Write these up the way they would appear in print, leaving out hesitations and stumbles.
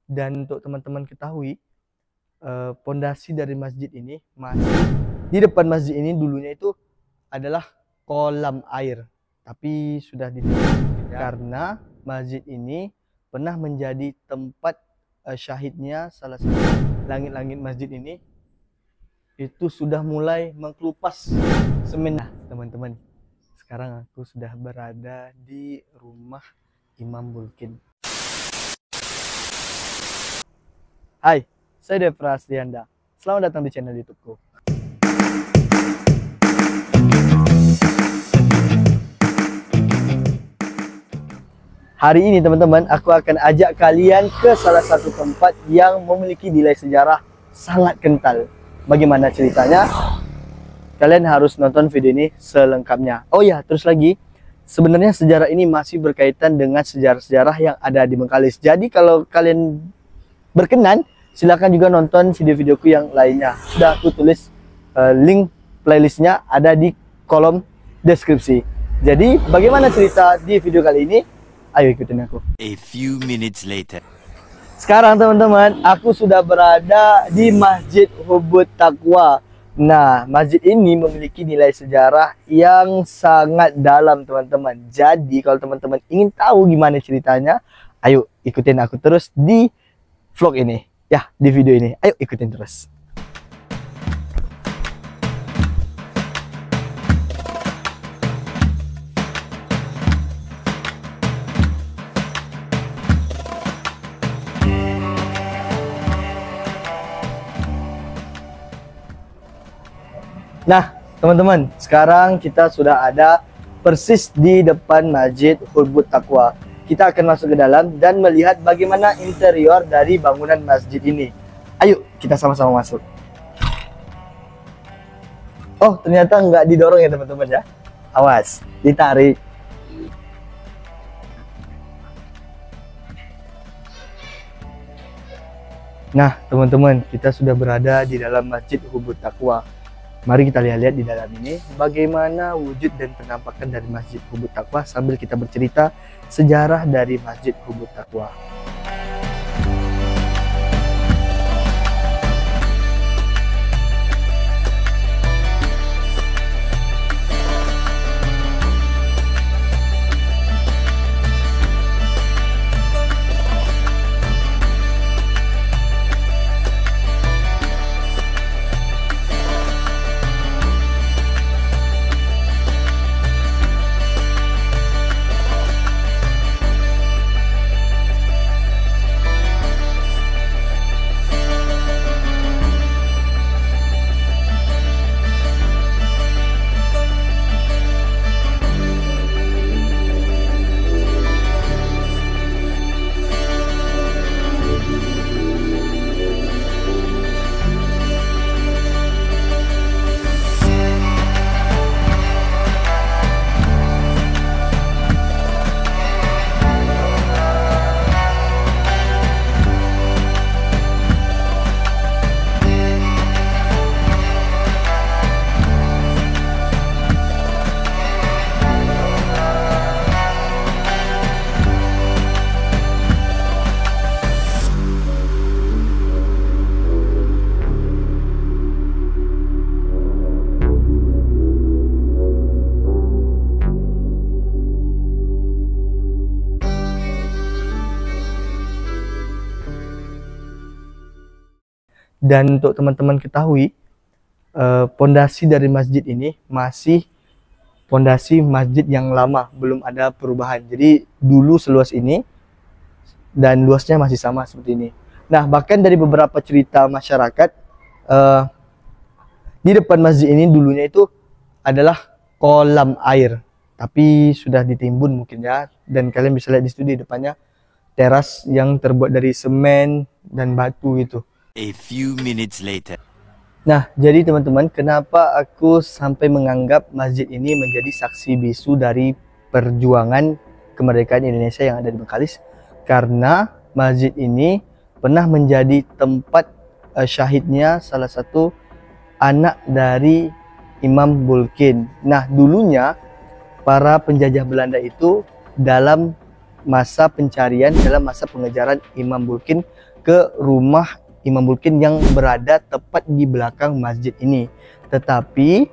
Dan untuk teman-teman ketahui, pondasi dari masjid ini masih di depan masjid ini dulunya itu adalah kolam air, tapi sudah ditutup mungkin ya, karena masjid ini pernah menjadi tempat syahidnya salah satu langit-langit masjid ini itu sudah mulai mengkelupas semen. Nah, teman-teman, sekarang aku sudah berada di rumah Imam Bulkin. Hai, saya Dev Prastianda. Selamat datang di channel YouTubeku. Hari ini teman-teman, aku akan ajak kalian ke salah satu tempat yang memiliki nilai sejarah sangat kental. Bagaimana ceritanya? Kalian harus nonton video ini selengkapnya. Oh ya, terus lagi, sebenarnya sejarah ini masih berkaitan dengan sejarah-sejarah yang ada di Bengkalis. Jadi kalau kalian berkenan, silakan juga nonton video-videoku yang lainnya. Sudah aku tulis link playlistnya ada di kolom deskripsi. Jadi bagaimana cerita di video kali ini? Ayo ikutin aku. A few minutes later. Sekarang teman-teman, aku sudah berada di Masjid Hubud Taqwa. Nah, masjid ini memiliki nilai sejarah yang sangat dalam teman-teman. Jadi kalau teman-teman ingin tahu gimana ceritanya, ayo ikutin aku terus di vlog ini. Ya, di video ini. Ayo ikutin terus. Nah, teman-teman, sekarang kita sudah ada persis di depan Masjid Hubud Taqwa. Kita akan masuk ke dalam dan melihat bagaimana interior dari bangunan masjid ini. Ayo, kita sama-sama masuk. Oh, ternyata nggak didorong ya teman-teman ya. Awas, ditarik. Nah, teman-teman, kita sudah berada di dalam Masjid Hubud Taqwa. Mari kita lihat-lihat di dalam ini bagaimana wujud dan penampakan dari Masjid Hubud Taqwa sambil kita bercerita sejarah dari Masjid Hubud Taqwa. Dan untuk teman-teman ketahui, pondasi dari masjid ini masih pondasi masjid yang lama, belum ada perubahan. Jadi dulu seluas ini dan luasnya masih sama seperti ini. Nah, bahkan dari beberapa cerita masyarakat, di depan masjid ini dulunya itu adalah kolam air, tapi sudah ditimbun mungkin ya. Dan kalian bisa lihat di situ di depannya teras yang terbuat dari semen dan batu gitu. A few minutes later. Nah, jadi teman-teman, kenapa aku sampai menganggap masjid ini menjadi saksi bisu dari perjuangan kemerdekaan Indonesia yang ada di Bengkalis? Karena masjid ini pernah menjadi tempat syahidnya salah satu anak dari Imam Bulkin. Nah, dulunya para penjajah Belanda itu dalam masa pencarian dalam masa pengejaran Imam Bulkin ke rumah Imam Bulkin yang berada tepat di belakang masjid ini. Tetapi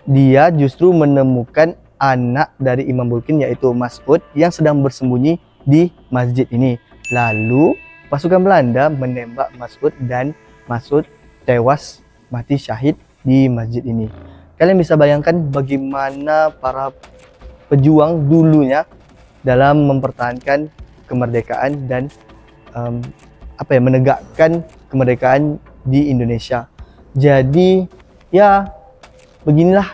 dia justru menemukan anak dari Imam Bulkin yaitu Mas'ud yang sedang bersembunyi di masjid ini. Lalu pasukan Belanda menembak Mas'ud dan Mas'ud tewas mati syahid di masjid ini. Kalian bisa bayangkan bagaimana para pejuang dulunya dalam mempertahankan kemerdekaan dan menegakkan kemerdekaan di Indonesia. Jadi ya beginilah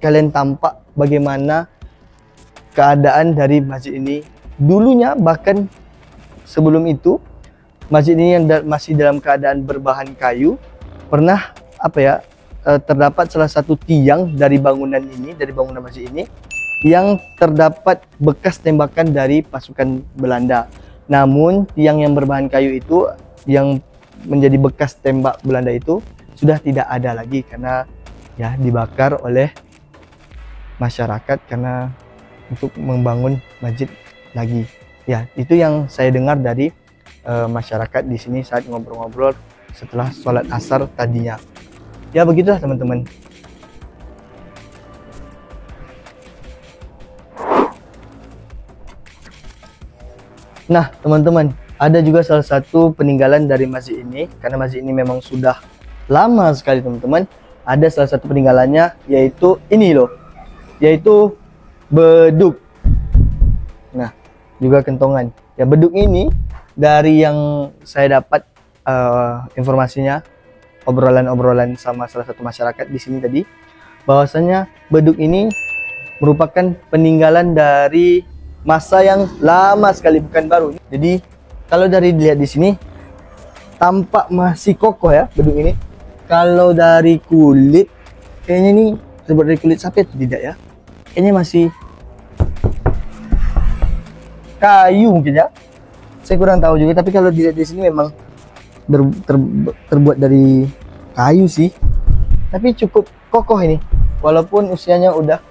kalian tampak bagaimana keadaan dari masjid ini dulunya. Bahkan sebelum itu masjid ini yang masih dalam keadaan berbahan kayu, pernah terdapat salah satu tiang dari bangunan masjid ini yang terdapat bekas tembakan dari pasukan Belanda. Namun tiang yang berbahan kayu itu yang menjadi bekas tembak Belanda itu sudah tidak ada lagi karena ya dibakar oleh masyarakat karena untuk membangun masjid lagi. Ya, itu yang saya dengar dari masyarakat di sini saat ngobrol-ngobrol setelah sholat asar tadinya. Ya begitulah teman-teman. Nah teman-teman, ada juga salah satu peninggalan dari masjid ini. Karena masjid ini memang sudah lama sekali teman-teman. Ada salah satu peninggalannya yaitu ini loh, yaitu beduk. Nah juga kentongan. Ya beduk ini dari yang saya dapat informasinya, obrolan-obrolan sama salah satu masyarakat di sini tadi, bahwasanya beduk ini merupakan peninggalan dari masa yang lama sekali, bukan baru. Jadi kalau dari dilihat di sini tampak masih kokoh ya beduk ini. Kalau dari kulit kayaknya ini terbuat dari kulit sapi atau tidak ya? Kayaknya masih kayu mungkin ya. Saya kurang tahu juga, tapi kalau dilihat di sini memang terbuat dari kayu sih. Tapi cukup kokoh ini. Walaupun usianya udah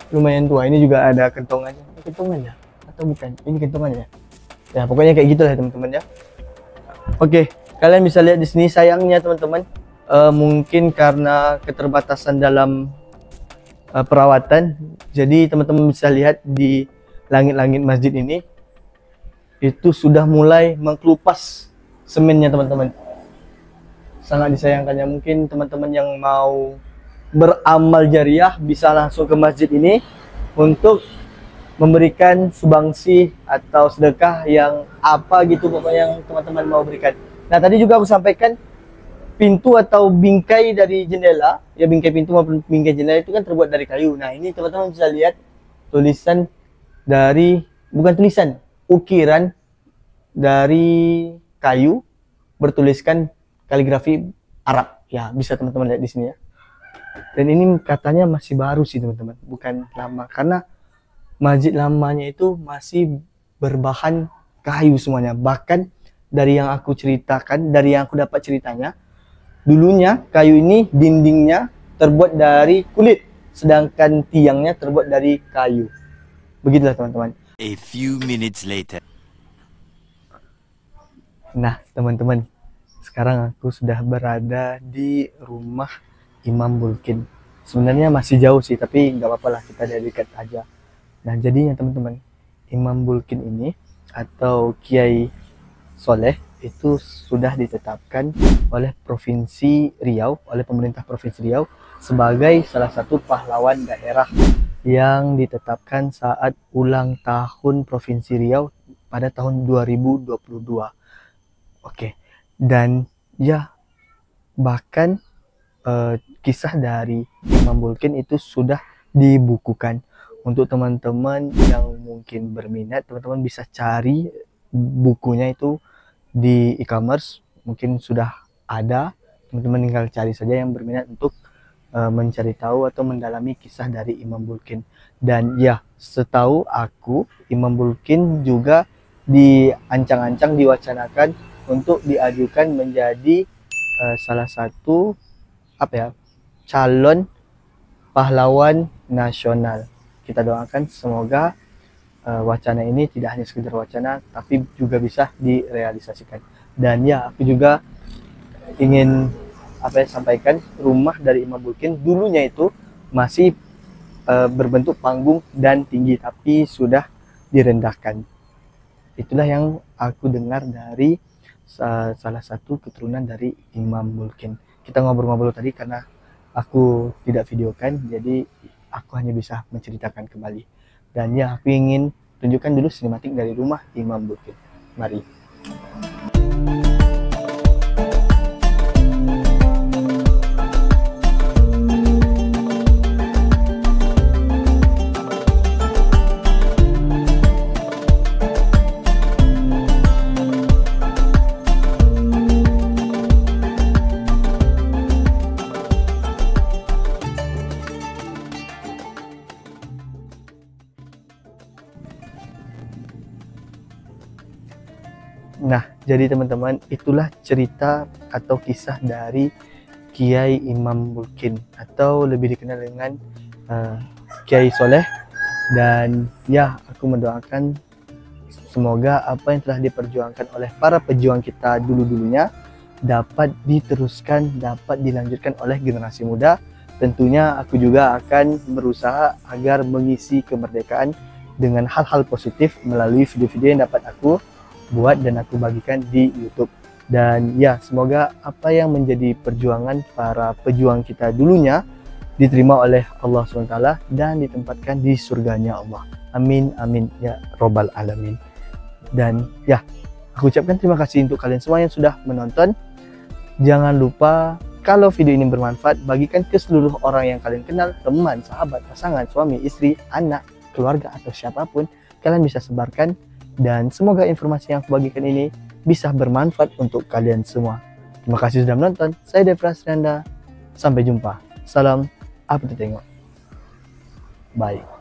lumayan tua. Ini juga ada kentongannya. Kentongannya atau bukan? Ini kentongannya. Ya pokoknya kayak gitu lah teman-teman ya. Oke, kalian bisa lihat di sini sayangnya teman-teman, mungkin karena keterbatasan dalam perawatan, jadi teman-teman bisa lihat di langit-langit masjid ini itu sudah mulai mengkelupas semennya teman-teman. Sangat disayangkannya. Mungkin teman-teman yang mau beramal jariah bisa langsung ke masjid ini untuk memberikan sumbangsi atau sedekah yang apa gitu pokoknya yang teman-teman mau berikan. Nah tadi juga aku sampaikan pintu atau bingkai dari jendela, ya bingkai pintu maupun bingkai jendela itu kan terbuat dari kayu. Nah ini teman-teman bisa lihat tulisan dari, bukan tulisan, ukiran dari kayu bertuliskan kaligrafi Arab. Ya bisa teman-teman lihat di sini ya. Dan ini katanya masih baru sih teman-teman, bukan lama, karena masjid lamanya itu masih berbahan kayu semuanya. Bahkan dari yang aku ceritakan, dari yang aku dapat ceritanya, dulunya kayu ini dindingnya terbuat dari kulit, sedangkan tiangnya terbuat dari kayu. Begitulah teman-teman. A few minutes later. Nah teman-teman, sekarang aku sudah berada di rumah Imam Bulkin. Sebenarnya masih jauh sih, tapi nggak apa-apa lah, kita dari dekat aja. Nah jadinya teman-teman, Imam Bulkin ini atau Kiai Soleh itu sudah ditetapkan oleh Provinsi Riau, oleh pemerintah Provinsi Riau sebagai salah satu pahlawan daerah yang ditetapkan saat ulang tahun Provinsi Riau pada tahun 2022. Oke, dan ya bahkan kisah dari Imam Bulkin itu sudah dibukukan. Untuk teman-teman yang mungkin berminat, teman-teman bisa cari bukunya itu di e-commerce, mungkin sudah ada. Teman-teman tinggal cari saja yang berminat untuk mencari tahu atau mendalami kisah dari Imam Bulkin. Dan ya, setahu aku Imam Bulkin juga diancang-ancang, diwacanakan untuk diajukan menjadi salah satu calon pahlawan nasional. Kita doakan semoga wacana ini tidak hanya sekedar wacana, tapi juga bisa direalisasikan. Dan ya, aku juga ingin sampaikan, rumah dari Imam Bulkin dulunya itu masih berbentuk panggung dan tinggi, tapi sudah direndahkan. Itulah yang aku dengar dari salah satu keturunan dari Imam Bulkin. Kita ngobrol-ngobrol tadi karena aku tidak videokan, jadi aku hanya bisa menceritakan kembali. Dan ya, aku ingin tunjukkan dulu sinematik dari rumah Imam Bulkin. Mari. Nah, jadi teman-teman, itulah cerita atau kisah dari Kiai Imam Bulkin, atau lebih dikenal dengan Kiai Soleh. Dan ya, aku mendoakan semoga apa yang telah diperjuangkan oleh para pejuang kita dulu-dulunya dapat diteruskan, dapat dilanjutkan oleh generasi muda. Tentunya aku juga akan berusaha agar mengisi kemerdekaan dengan hal-hal positif melalui video-video yang dapat aku buat dan aku bagikan di YouTube. Dan ya, semoga apa yang menjadi perjuangan para pejuang kita dulunya diterima oleh Allah SWT dan ditempatkan di surganya Allah. Amin, amin ya robbal alamin. Dan ya, aku ucapkan terima kasih untuk kalian semua yang sudah menonton. Jangan lupa, kalau video ini bermanfaat, bagikan ke seluruh orang yang kalian kenal, teman, sahabat, pasangan, suami, istri, anak, keluarga, atau siapapun. Kalian bisa sebarkan. Dan semoga informasi yang aku bagikan ini bisa bermanfaat untuk kalian semua. Terima kasih sudah menonton. Saya Devra Srianda. Sampai jumpa. Salam. Apa tu tengok. Bye.